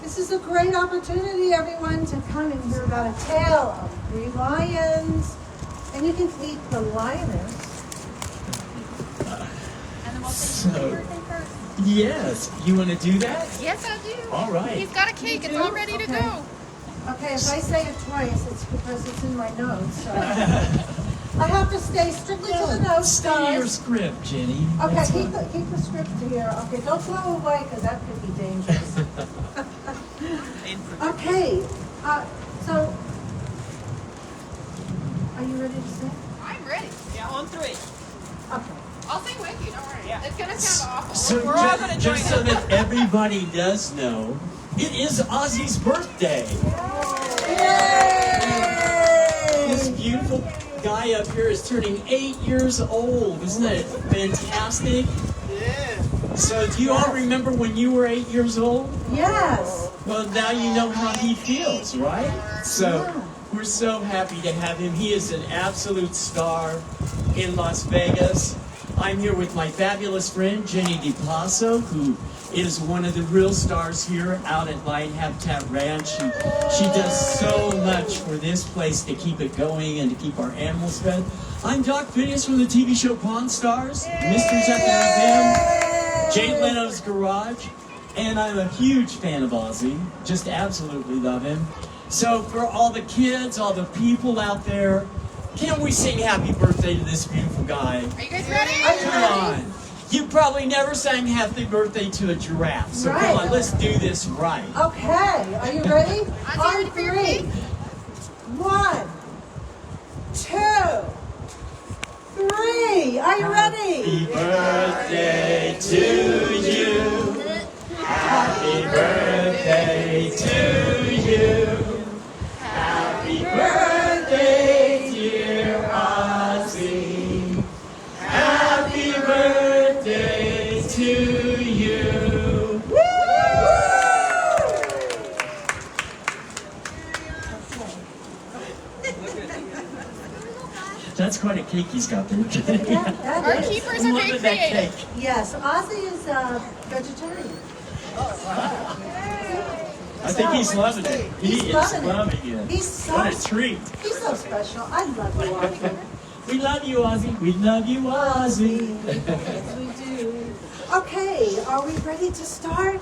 This is a great opportunity, everyone, to come and hear about a tale of 3 lions. And you can meet the lioness. And then we'll say happy birthday first. Yes, you want to do that? Yes, I do. All right. He's got a cake. It's all ready to go. Okay, if I say it twice, it's because it's in my notes. So. I have to stay strictly to the notes, Stay to guys. your script, Jenny. Okay, That's keep fine. the script here. Okay, don't blow away because that could be dangerous. Okay, so are you ready to sing? I'm ready. Yeah, on 3. Okay. I'll sing with you. Don't worry. Yeah. It's going to sound awful. So We're all gonna join just so in. that everybody does know, it is Ozzie's birthday. This beautiful guy up here is turning 8 years old. Isn't that fantastic? Yeah. So do you all remember when you were 8 years old? Yes. Well, now you know how he feels, right? So we're so happy to have him. He is an absolute star in Las Vegas. I'm here with my fabulous friend, Jenny DePasso, who is one of the real stars here out at Lion Habitat Ranch. She does so much for this place to keep it going and to keep our animals fed. I'm Doc Phineas from the TV show Pawn Stars, Mysteries at the Museum, Jay Leno's Garage, and I'm a huge fan of Ozzie. Just absolutely love him. So for all the kids, all the people out there, can we sing happy birthday to this beautiful guy? Are you guys ready? Come on. You probably never sang happy birthday to a giraffe. So Right. come on, let's do this right. Okay, are you ready? Ozzie, ready for your cake? 1, 2, 3. Are you ready? Happy birthday to you. Happy birthday to you. Happy birthday, dear Ozzie. Happy birthday to you. That's quite a cake he's got there. Yeah, that Our is. keepers are Look very at that creative. cake. Yes, Ozzie is vegetarian. I think he's loving it. He is loving it. He's so, What a treat. he's so special. I love you, Ozzie. We love you, Ozzie. We love you, Ozzie. Yes, we do. Okay, are we ready to start?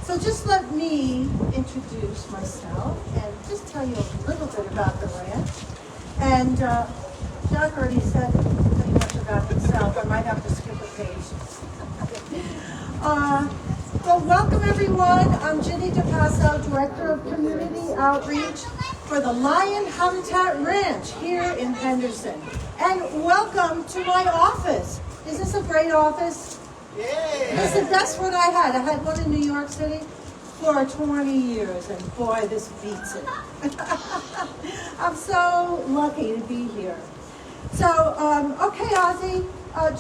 So just let me introduce myself and just tell you a little bit about the ranch. And Doug already said pretty much about himself. I might have to skip a page. Well, welcome everyone. I'm Jenny DePasso, Director of Community Outreach for the Lion Habitat Ranch here in Henderson. And welcome to my office. Is this a great office? It's the best one I had. I had one in New York City for 20 years, and boy, this beats it. I'm so lucky to be here. So, okay, Ozzie,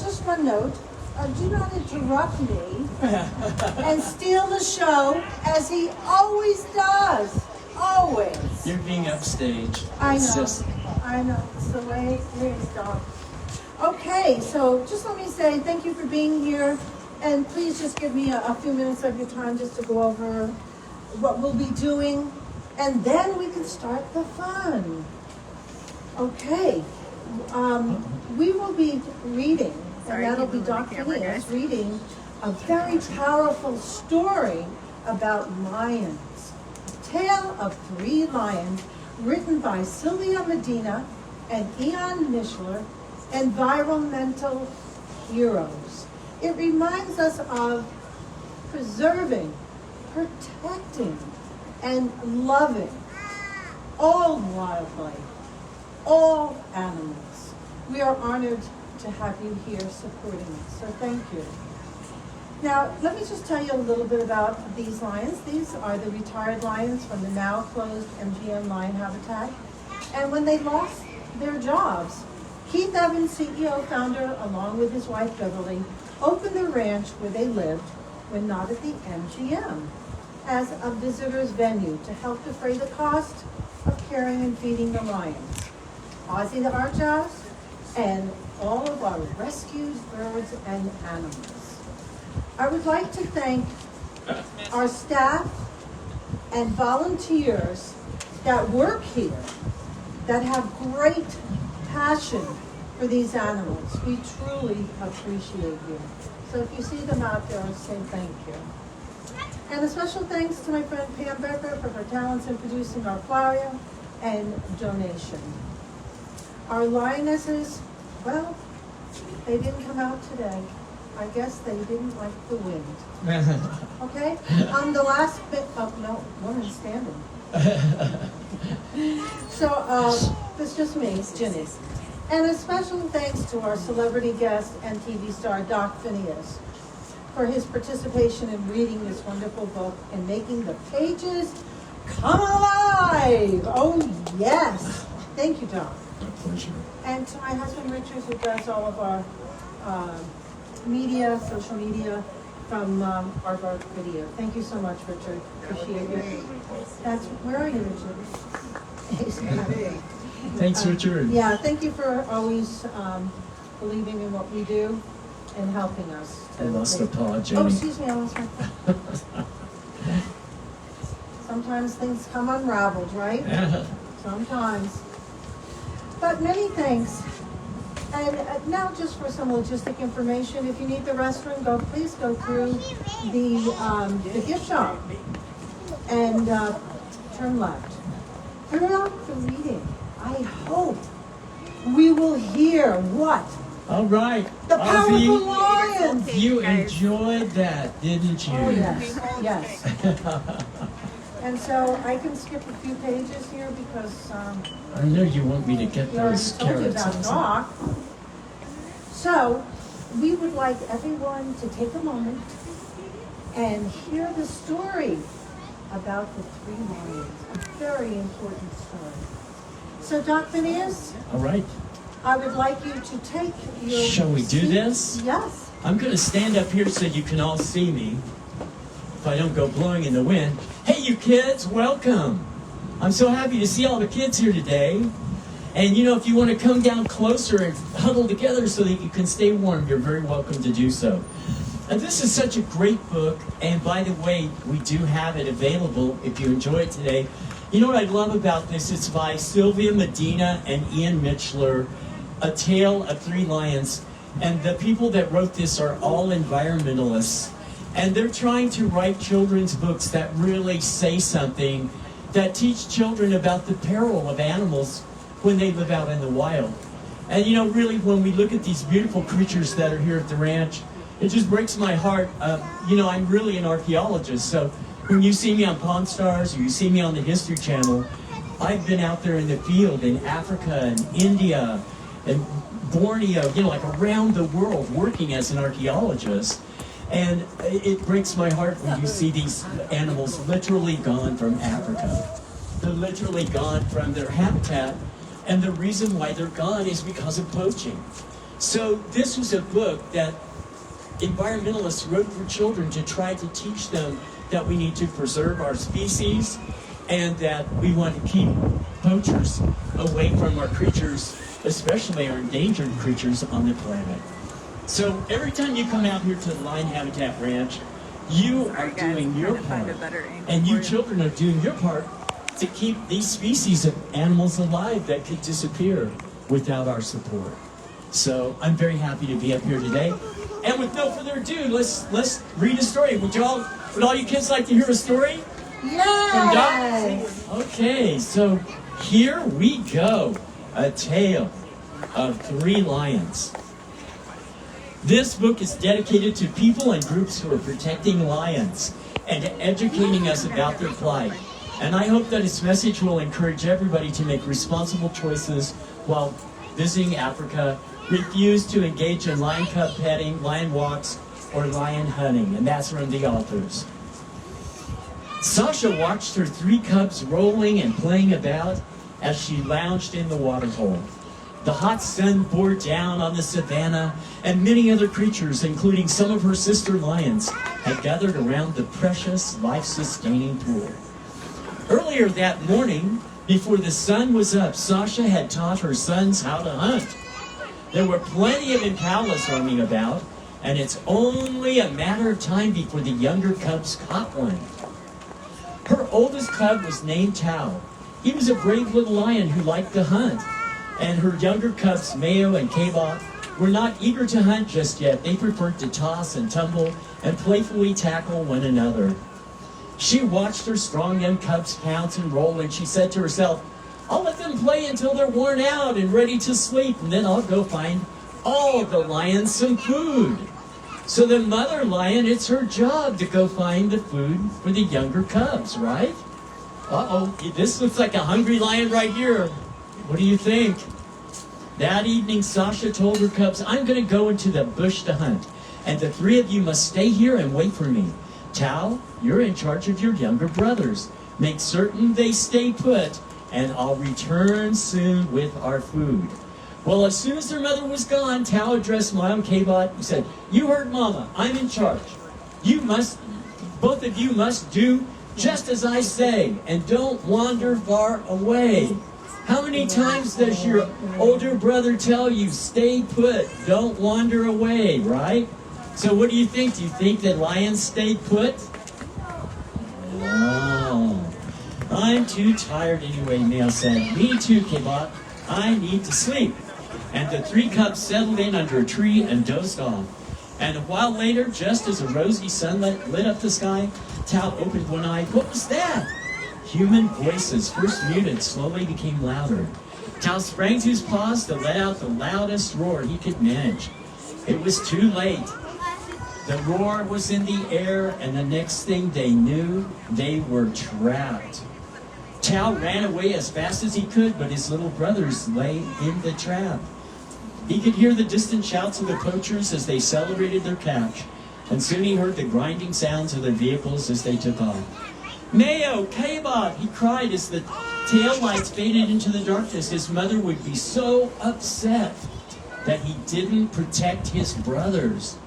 just one note. Do not interrupt me and steal the show, as he always does. Always. You're being upstaged. I It's know. just- I know. It's the way it is, Doc. Okay, so just let me say thank you for being here, and please just give me a few minutes of your time just to go over what we'll be doing, and then we can start the fun. Okay, we will be reading, Sorry, and that'll keep be moving the Doc camera, Phineas guys. reading a very powerful story about lions. Tale of 3 Lions, written by Sylvia Medina and Ian Mishler, Environmental Heroes. It reminds us of preserving, protecting, and loving all wildlife, all animals. We are honored to have you here supporting us, so thank you. Now, let me just tell you a little bit about these lions. These are the retired lions from the now closed MGM Lion Habitat. And when they lost their jobs, Keith Evans, CEO founder, along with his wife Beverly, opened the ranch where they lived when not at the MGM as a visitor's venue to help defray the cost of caring and feeding the lions. Ozzie the Archhouse, and all of our rescued birds and animals. I would like to thank our staff, and volunteers that work here that have great passion for these animals. We truly appreciate you. So if you see them out there, say thank you. And a special thanks to my friend Pam Becker for her talents in producing our flyer and donation. Our lionesses, well, they didn't come out today. I guess they didn't like the wind. Okay? The last bit, oh no, woman's standing. So, it's just me, it's Ginny. And a special thanks to our celebrity guest and TV star, Doc Phineas, for his participation in reading this wonderful book and making the pages come alive. Oh, yes. Thank you, Doc. My pleasure. And to my husband, Richard, who does all of our media, social media from our video. Thank you so much, Richard. Appreciate it. Where are you, Richard? Thanks, Richard. Yeah, thank you for always believing in what we do and helping us. I lost a paw, Jenny. Oh, excuse me, I lost my paw. Sometimes things come unraveled, right? Sometimes. But many thanks. And now just for some logistic information, if you need the restroom, please go through the gift shop and turn left. Throughout the reading, I hope we will hear what? All right. The powerful Ozzie, lions! you enjoyed that, didn't you? Oh, yes, yes. And so I can skip a few pages here because I know you want me to get we already those told you carrots. about Doc. So we would like everyone to take a moment and hear the story about the three lions. A very important story. So Doc Phineas, All right. I would like you to take your Shall we do seat. this? Yes. I'm going to stand up here so you can all see me. If I don't go blowing in the wind. Hey, you kids, welcome. I'm so happy to see all the kids here today. And you know, if you want to come down closer and huddle together so that you can stay warm, you're very welcome to do so. And this is such a great book. And by the way, we do have it available if you enjoy it today. You know what I love about this? It's by Sylvia Medina and Ian Mitchler, A Tale of Three Lions. And the people that wrote this are all environmentalists. And they're trying to write children's books that really say something, that teach children about the peril of animals when they live out in the wild. And you know, really, when we look at these beautiful creatures that are here at the ranch, it just breaks my heart. You know, I'm really an archaeologist, so when you see me on Pawn Stars or you see me on the History Channel, I've been out there in the field in Africa and India and Borneo, you know, like around the world working as an archaeologist. And it breaks my heart when you see these animals literally gone from Africa. They're literally gone from their habitat, and the reason why they're gone is because of poaching. So this was a book that environmentalists wrote for children to try to teach them that we need to preserve our species and that we want to keep poachers away from our creatures, especially our endangered creatures on the planet. So every time you come out here to the Lion Habitat Ranch, you are doing your part, and you children are doing your part to keep these species of animals alive that could disappear without our support. So I'm very happy to be up here today. And with no further ado, let's read a story. Would all you kids like to hear a story? From Doc? Okay, so here we go. A Tale of Three Lions. This book is dedicated to people and groups who are protecting lions and educating us about their plight. And I hope that its message will encourage everybody to make responsible choices while visiting Africa, refuse to engage in lion cub petting, lion walks, or lion hunting. And that's from the authors. Sasha watched her three cubs rolling and playing about as she lounged in the waterhole. The hot sun bore down on the savannah, and many other creatures, including some of her sister lions, had gathered around the precious, life-sustaining pool. Earlier that morning, before the sun was up, Sasha had taught her sons how to hunt. There were plenty of impalas roaming about, and it's only a matter of time before the younger cubs caught one. Her oldest cub was named Tao. He was a brave little lion who liked to hunt. And her younger cubs, Mayo and Kaba, were not eager to hunt just yet. They preferred to toss and tumble and playfully tackle one another. She watched her strong young cubs pounce and roll, and she said to herself, I'll let them play until they're worn out and ready to sleep, and then I'll go find all the lions some food. So the mother lion, it's her job to go find the food for the younger cubs, right? Uh-oh, this looks like a hungry lion right here. What do you think? That evening, Sasha told her cubs, I'm going to go into the bush to hunt, and the three of you must stay here and wait for me. Tao, you're in charge of your younger brothers. Make certain they stay put, and I'll return soon with our food. Well, as soon as their mother was gone, Tao addressed Mom K-Bot and said, you heard Mama, I'm in charge. Both of you must do just as I say, and don't wander far away. How many times does your older brother tell you, stay put, don't wander away, right? So what do you think? Do you think that lions stayed put? No. I'm too tired anyway, Mayo said. Me too, K-Bot. I need to sleep. And the three cubs settled in under a tree and dozed off. And a while later, just as a rosy sunlight lit up the sky, Tao opened one eye. What was that? Human voices, first muted, slowly became louder. Tao sprang to his paws to let out the loudest roar he could manage. It was too late. The roar was in the air, and the next thing they knew, they were trapped. Tao ran away as fast as he could, but his little brothers lay in the trap. He could hear the distant shouts of the poachers as they celebrated their catch, and soon he heard the grinding sounds of their vehicles as they took off. Mayo, K-Bot, he cried as the tail lights faded into the darkness. His mother would be so upset that he didn't protect his brothers.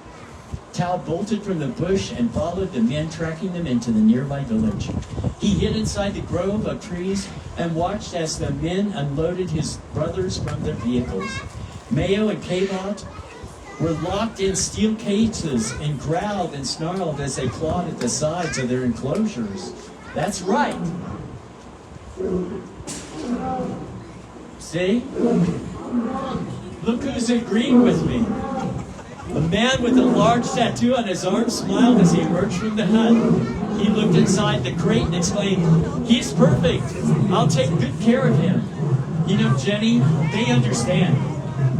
Tao bolted from the bush and followed the men, tracking them into the nearby village. He hid inside the grove of trees and watched as the men unloaded his brothers from their vehicles. Mayo and K-Bot were locked in steel cages and growled and snarled as they clawed at the sides of their enclosures. That's right. See? Look who's agreeing with me. A man with a large tattoo on his arm smiled as he emerged from the hut. He looked inside the crate and exclaimed, "He's perfect. I'll take good care of him." You know, Jenny, they understand.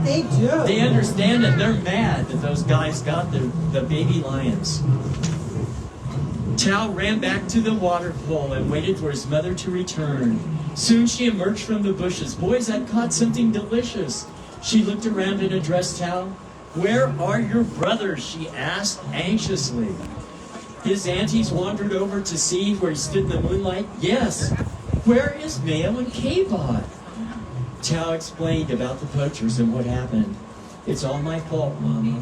They do. They understand, and they're mad that those guys got the baby lions. Tao ran back to the waterfall and waited for his mother to return. Soon she emerged from the bushes. "Boys, I've caught something delicious." She looked around and addressed Tao. "Where are your brothers?" she asked anxiously. His aunties wandered over to see where he stood in the moonlight. "Yes, where is Mayo and K-Bot?" Tao explained about the poachers and what happened. "It's all my fault, Mama.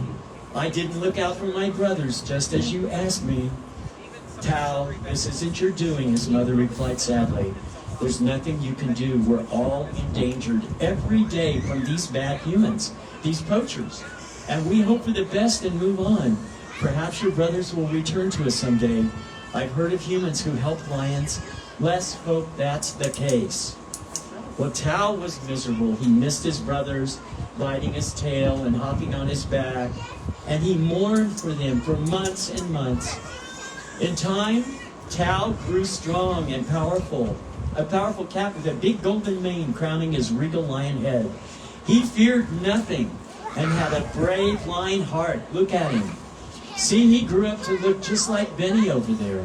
I didn't look out for my brothers just as you asked me." "Tao, this isn't your doing," his mother replied sadly. "There's nothing you can do. We're all endangered every day from these bad humans, these poachers. And we hope for the best and move on. Perhaps your brothers will return to us someday. I've heard of humans who help lions. Let's hope that's the case." Well, Tao was miserable. He missed his brothers, biting his tail and hopping on his back, and he mourned for them for months and months. In time, Tao grew strong and powerful, a powerful cat with a big golden mane crowning his regal lion head. He feared nothing and had a brave lion heart. Look at him. See, he grew up to look just like Benny over there.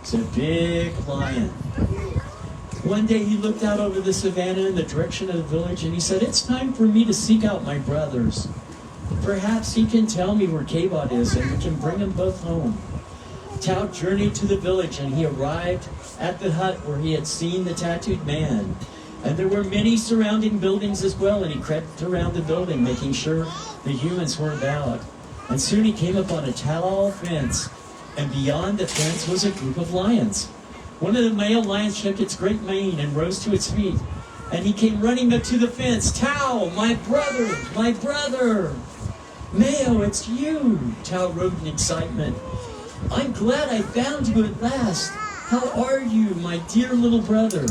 It's a big lion. One day he looked out over the savannah in the direction of the village and he said, "It's time for me to seek out my brothers. Perhaps he can tell me where K-Bot is and we can bring them both home." Tao journeyed to the village and he arrived at the hut where he had seen the tattooed man. And there were many surrounding buildings as well, and he crept around the building making sure the humans were about. And soon he came upon a tall fence, and beyond the fence was a group of lions. One of the male lions shook its great mane and rose to its feet, and he came running up to the fence. "Tao, my brother, my brother!" "Mayo, it's you!" Tao wrote in excitement. "I'm glad I found you at last. How are you, my dear little brother?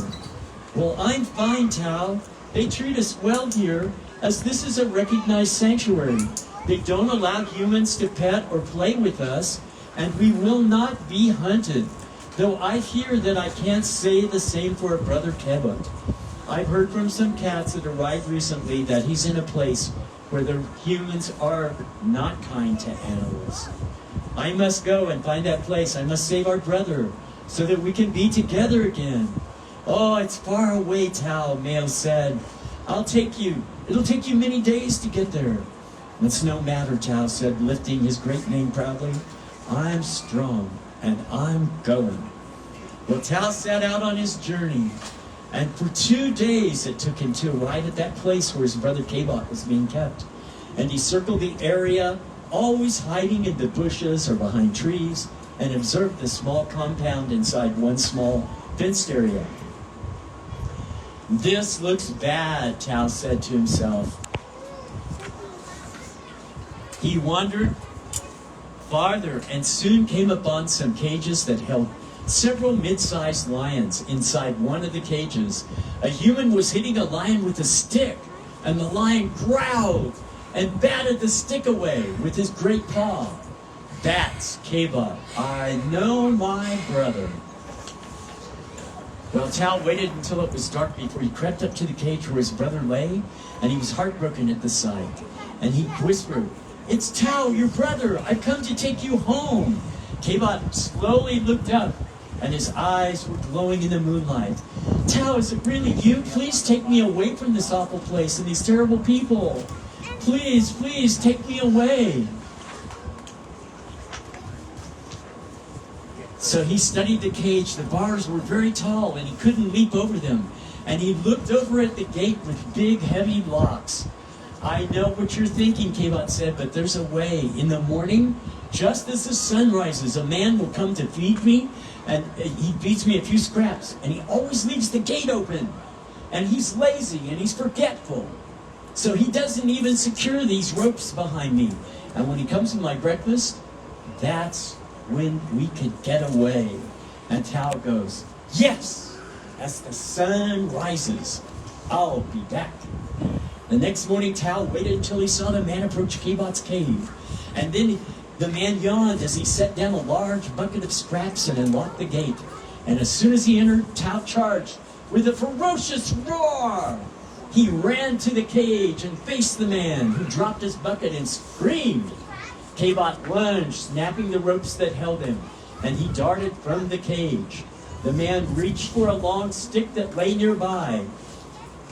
Well, I'm fine, Tao. They treat us well here, as this is a recognized sanctuary. They don't allow humans to pet or play with us, and we will not be hunted. Though I hear that I can't say the same for Brother Kebot. I've heard from some cats that arrived recently that he's in a place where the humans are not kind to animals. I must go and find that place. I must save our brother so that we can be together again. Oh, it's far away, Tao, Meo said. I'll take you. It'll take you many days to get there. It's no matter, Tao said, lifting his great name proudly. I'm strong, and I'm going. Well, Tao set out on his journey, and for 2 days it took him to arrive at that place where his brother Kebot was being kept. And he circled the area, always hiding in the bushes or behind trees, and observed the small compound inside one small fenced area. This looks bad, Tao said to himself. He wandered farther and soon came upon some cages that held several mid-sized lions. Inside one of the cages, a human was hitting a lion with a stick, and the lion growled and batted the stick away with his great paw. That's Kebot. I know my brother. Well, Tao waited until it was dark before he crept up to the cage where his brother lay, and he was heartbroken at the sight. And he whispered, "It's Tao, your brother. I've come to take you home." Kebot slowly looked up, and his eyes were glowing in the moonlight. "Tao, is it really you? Please take me away from this awful place and these terrible people. Please, please take me away." So he studied the cage. The bars were very tall, and he couldn't leap over them. And he looked over at the gate with big, heavy locks. "I know what you're thinking," Kebot said, "but there's a way. In the morning, just as the sun rises, a man will come to feed me, and he feeds me a few scraps, and he always leaves the gate open. And he's lazy, and he's forgetful. So he doesn't even secure these ropes behind me. And when he comes with my breakfast, that's when we could get away." And Tao goes, "Yes, as the sun rises, I'll be back." The next morning, Tao waited until he saw the man approach Kebot's cave. And then the man yawned as he set down a large bucket of scraps and unlocked the gate. And as soon as he entered, Tao charged with a ferocious roar. He ran to the cage and faced the man, who dropped his bucket and screamed. Kebot lunged, snapping the ropes that held him, and he darted from the cage. The man reached for a long stick that lay nearby.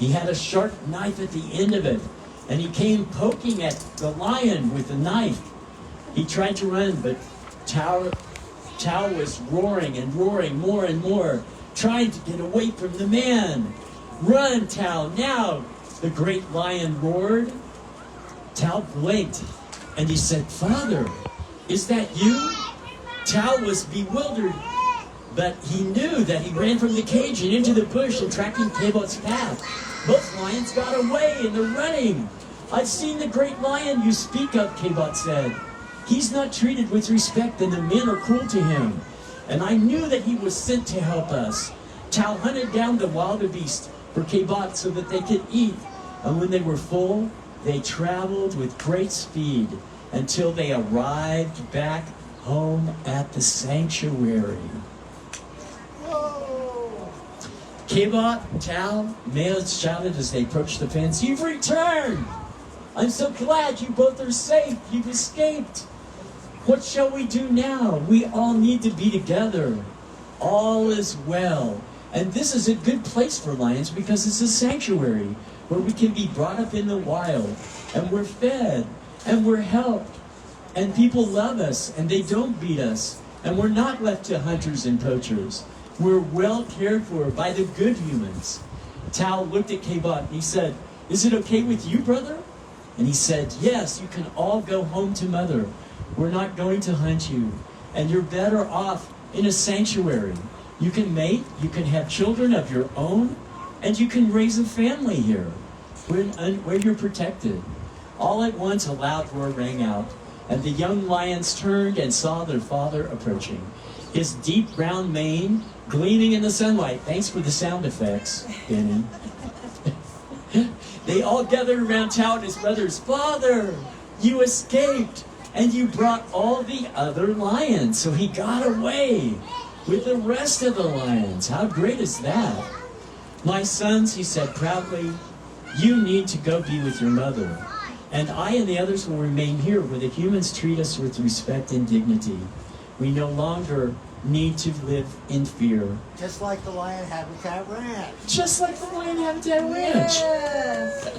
He had a sharp knife at the end of it, and he came poking at the lion with the knife. He tried to run, but Tao was roaring and roaring more and more, trying to get away from the man. "Run, Tao, now!" the great lion roared. Tao blinked, and he said, "Father, is that you?" Tao was bewildered, but he knew that he ran from the cage and into the bush and tracking Kebot's path. Both lions got away and they're running. "I've seen the great lion you speak of," Kebot said. "He's not treated with respect, and the men are cruel to him. And I knew that he was sent to help us." Tao hunted down the wildebeest for Kebot so that they could eat. And when they were full, they traveled with great speed until they arrived back home at the sanctuary. Kebot, Tao, Meo shouted as they approached the fence, "You've returned! I'm so glad you both are safe. You've escaped. What shall we do now? We all need to be together. All is well." And this is a good place for lions because it's a sanctuary where we can be brought up in the wild, and we're fed, and we're helped, and people love us, and they don't beat us, and we're not left to hunters and poachers. We're well cared for by the good humans. Tao looked at Kebot and he said, "Is it okay with you, brother?" And he said, "Yes, you can all go home to mother. We're not going to hunt you, and you're better off in a sanctuary. You can mate, you can have children of your own, and you can raise a family here, where you're protected." All at once a loud roar rang out, and the young lions turned and saw their father approaching. his deep brown mane gleaming in the sunlight. Thanks for the sound effects, Benny. They all gathered around touting his brothers. Father, you escaped, and you brought all the other lions. So he got away with the rest of the lions. How great is that? My sons, he said proudly, you need to go be with your mother. And I and the others will remain here where the humans treat us with respect and dignity. We no longer need to live in fear. Just like the Lion Habitat Ranch. Just like the Lion Habitat Ranch. Yes.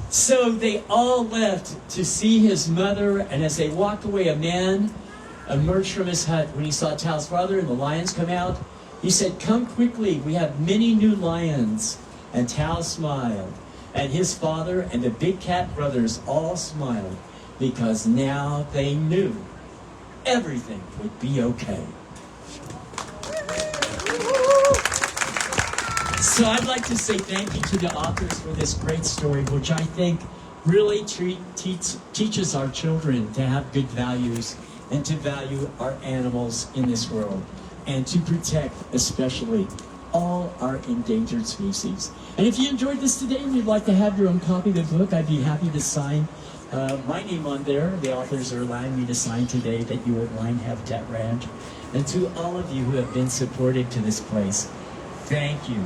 So they all left to see his mother, and as they walked away, a man emerged from his hut when he saw Tao's father and the lions come out. He said, come quickly, we have many new lions. And Tao smiled, and his father and the big cat brothers all smiled, because now they knew everything would be okay. So I'd like to say thank you to the authors for this great story, which I think really teaches our children to have good values and to value our animals in this world, and to protect especially all our endangered species. And if you enjoyed this today and you'd like to have your own copy of the book, I'd be happy to sign my name on there. The authors are allowing me to sign today that you are at Lion Habitat Ranch. And to all of you who have been supportive to this place, thank you.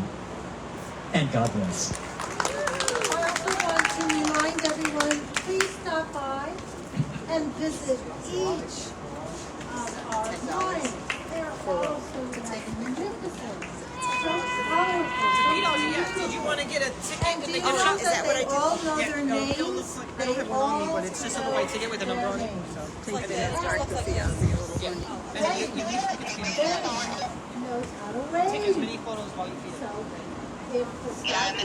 And God bless. I also want to remind everyone, please stop by and visit each of our lions. They're all so magnificent, so powerful. Did you want to get a ticket? And do you know that they all know their I names? don't have one on me, but it's just a white ticket with a number on it. Like it's dark to see us. Knows how to Take as wave. many photos while you feel it. So if the staff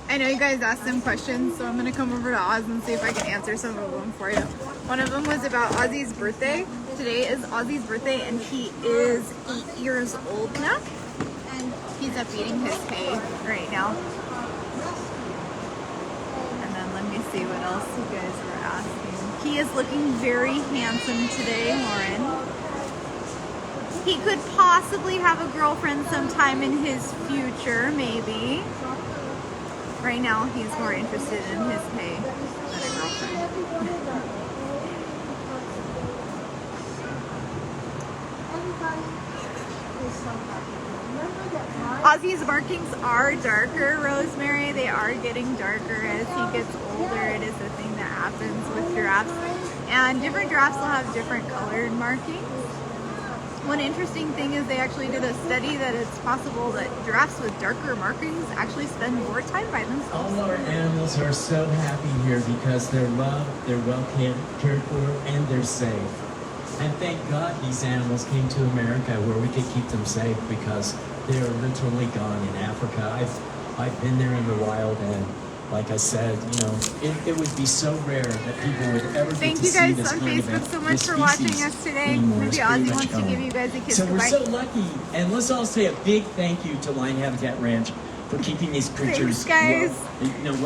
I know you guys asked some questions, so I'm going to come over to Oz and see if I can answer some of them for you. One of them was about Ozzie's birthday. Today is Ozzie's birthday, and he is 8 years old now. and He's up eating his hay right now. And then let me see what else you guys were asking. He is looking very handsome today, Lauren. He could possibly have a girlfriend sometime in his future, maybe. Right now, he's more interested in his hay than a girlfriend. Ozzie's markings are darker, Rosemary. They are getting darker as he gets older. It is a thing that happens with giraffes. And different giraffes will have different colored markings. One interesting thing is they actually did a study that it's possible that giraffes with darker markings actually spend more time by themselves. All our animals are so happy here because they're loved, they're well cared for, and they're safe. And thank God these animals came to America where we could keep them safe, because they are literally gone in Africa. I've been there in the wild, and like I said, you know, it would be so rare that people would ever Thank get to you see guys this on kind of Facebook so much this for watching species us today. anymore. Maybe It's Ozzie pretty wants much to give gone. you guys a kiss So we're goodbye. so lucky, and let's all say a big thank you to Lion Habitat Ranch for keeping these creatures Thanks, guys. well, you know,